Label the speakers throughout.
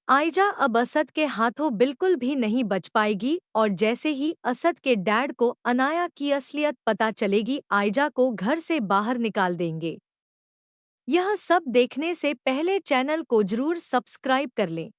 Speaker 1: आयजा अब असद के हाथों बिल्कुल भी नहीं बच पाएगी और जैसे ही असद के डैड को अनाया की असलियत पता चलेगी आयजा को घर से बाहर निकाल देंगे। यह सब देखने से पहले चैनल को जरूर सब्सक्राइब कर लें।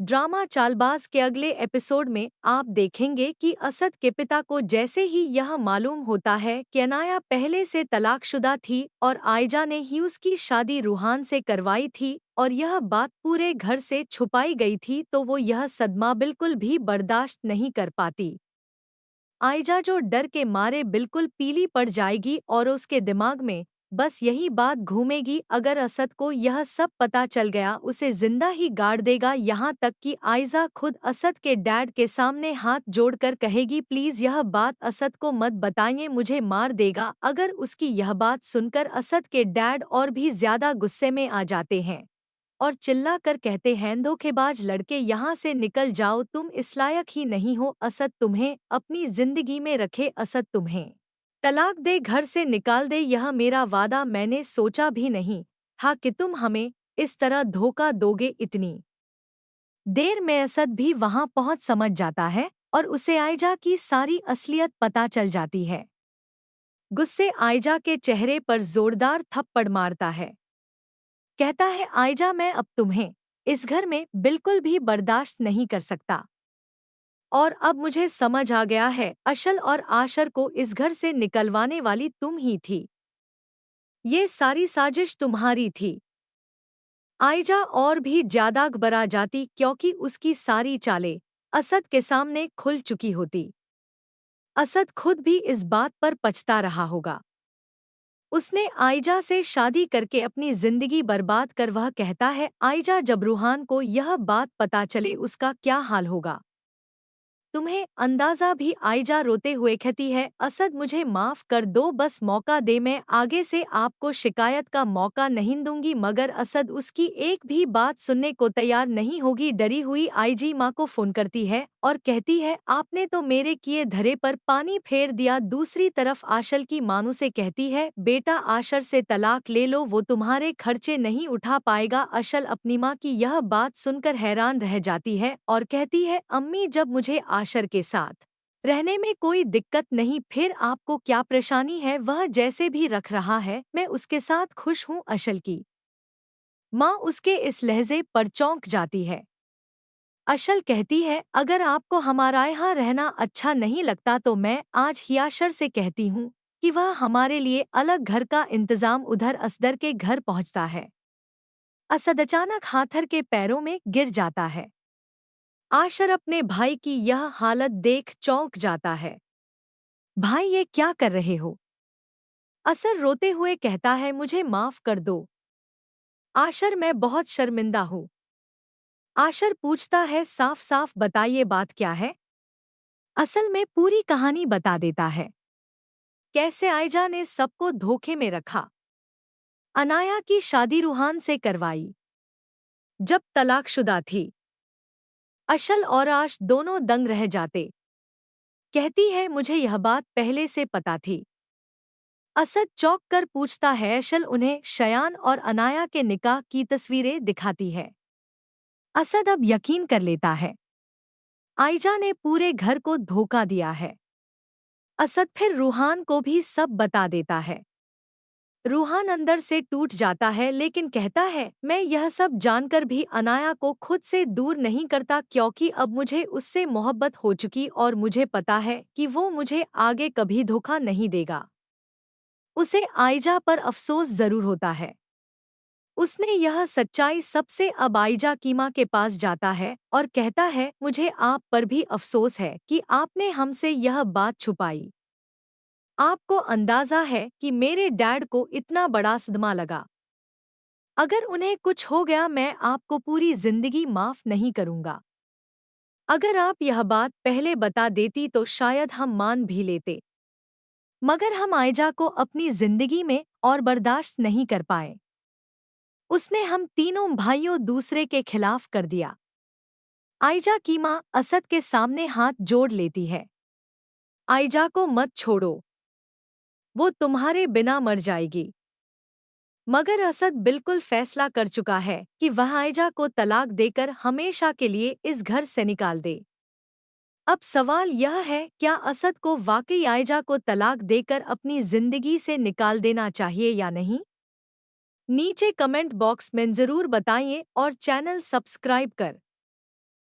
Speaker 1: ड्रामा चालबाज के अगले एपिसोड में आप देखेंगे कि असद के पिता को जैसे ही यह मालूम होता है कि अनाया पहले से तलाकशुदा थी और आयजा ने ही उसकी शादी रूहान से करवाई थी और यह बात पूरे घर से छुपाई गई थी, तो वो यह सदमा बिल्कुल भी बर्दाश्त नहीं कर पाती। आयजा जो डर के मारे बिल्कुल पीली पड़ जाएगी और उसके दिमाग में बस यही बात घूमेगी, अगर असद को यह सब पता चल गया उसे जिंदा ही गाड़ देगा। यहाँ तक कि आयजा खुद असद के डैड के सामने हाथ जोड़कर कहेगी, प्लीज यह बात असद को मत बताइए, मुझे मार देगा। अगर उसकी यह बात सुनकर असद के डैड और भी ज्यादा गुस्से में आ जाते हैं और चिल्ला कर कहते हैं, धोखेबाज लड़के, यहाँ से निकल जाओ, तुम इस लायक ही नहीं हो। असद तुम्हें अपनी जिंदगी में रखे, असद तुम्हें तलाक दे, घर से निकाल दे, यह मेरा वादा। मैंने सोचा भी नहीं था कि तुम हमें इस तरह धोखा दोगे। इतनी देर में असद भी वहां पहुंच समझ जाता है और उसे आयजा की सारी असलियत पता चल जाती है। गुस्से आयजा के चेहरे पर जोरदार थप्पड़ मारता है। कहता है, आयजा, मैं अब तुम्हें इस घर में बिल्कुल भी बर्दाश्त नहीं कर सकता और अब मुझे समझ आ गया है, अशल और आशर को इस घर से निकलवाने वाली तुम ही थी। ये सारी साजिश तुम्हारी थी। आयजा और भी ज्यादा घबरा जाती क्योंकि उसकी सारी चालें असद के सामने खुल चुकी होती। असद खुद भी इस बात पर पछता रहा होगा। उसने आयजा से शादी करके अपनी जिंदगी बर्बाद कर। वह कहता है, आयजा, जब रूहान को यह बात पता चले उसका क्या हाल होगा, तुम्हें अंदाजा भी। आयजा रोते हुए कहती है, असद, मुझे माफ कर दो, बस मौका दे, मैं आगे से आपको शिकायत का मौका नहीं दूंगी। मगर असद उसकी एक भी बात सुनने को तैयार नहीं होगी। डरी हुई आईजी माँ को फोन करती है और कहती है, आपने तो मेरे किए धरे पर पानी फेर दिया। दूसरी तरफ आशल की मानू से कहती है, बेटा, आशर से तलाक ले लो, वो तुम्हारे खर्चे नहीं उठा पाएगा। अशल अपनी माँ की यह बात सुनकर हैरान रह जाती है और कहती है, अम्मी, जब मुझे आशर के साथ रहने में कोई दिक्कत नहीं, फिर आपको क्या परेशानी है? वह जैसे भी रख रहा है, मैं उसके साथ खुश हूँ। अशल की माँ उसके इस लहजे पर चौंक जाती है। अशल कहती है, अगर आपको हमारा यहाँ रहना अच्छा नहीं लगता तो मैं आज ही आशर से कहती हूँ कि वह हमारे लिए अलग घर का इंतजाम। उधर असदर के घर पहुँचता है। असद अचानक हाथर के पैरों में गिर जाता है। आशर अपने भाई की यह हालत देख चौंक जाता है। भाई, ये क्या कर रहे हो? असर रोते हुए कहता है, मुझे माफ कर दो आशर, मैं बहुत शर्मिंदा हूँ। आशर पूछता है, साफ साफ बताइए बात क्या है? असल में पूरी कहानी बता देता है। कैसे आयजा ने सबको धोखे में रखा, अनाया की शादी रूहान से करवाई जब तलाकशुदा थी। अशल और आश दोनों दंग रह जाते। कहती है, मुझे यह बात पहले से पता थी। असद चौंक कर पूछता है, अशल उन्हें शयान और अनाया के निकाह की तस्वीरें दिखाती है। असद अब यकीन कर लेता है, आयजा ने पूरे घर को धोखा दिया है। असद फिर रूहान को भी सब बता देता है। रूहान अंदर से टूट जाता है लेकिन कहता है, मैं यह सब जानकर भी अनाया को खुद से दूर नहीं करता क्योंकि अब मुझे उससे मोहब्बत हो चुकी और मुझे पता है कि वो मुझे आगे कभी धोखा नहीं देगा। उसे आयजा पर अफसोस जरूर होता है। उसने यह सच्चाई सबसे अब आयजा की माँ के पास जाता है और कहता है, मुझे आप पर भी अफसोस है कि आपने हमसे यह बात छुपाई। आपको अंदाजा है कि मेरे डैड को इतना बड़ा सदमा लगा। अगर उन्हें कुछ हो गया मैं आपको पूरी जिंदगी माफ नहीं करूंगा। अगर आप यह बात पहले बता देती तो शायद हम मान भी लेते, मगर हम आयजा को अपनी जिंदगी में और बर्दाश्त नहीं कर पाए। उसने हम तीनों भाइयों दूसरे के खिलाफ कर दिया। आयजा की माँ असद के सामने हाथ जोड़ लेती है। आयजा को मत छोड़ो, वो तुम्हारे बिना मर जाएगी। मगर असद बिल्कुल फैसला कर चुका है कि वह आयजा को तलाक देकर हमेशा के लिए इस घर से निकाल दे। अब सवाल यह है, क्या असद को वाकई आयजा को तलाक देकर अपनी जिंदगी से निकाल देना चाहिए या नहीं? नीचे कमेंट बॉक्स में ज़रूर बताइए और चैनल सब्सक्राइब कर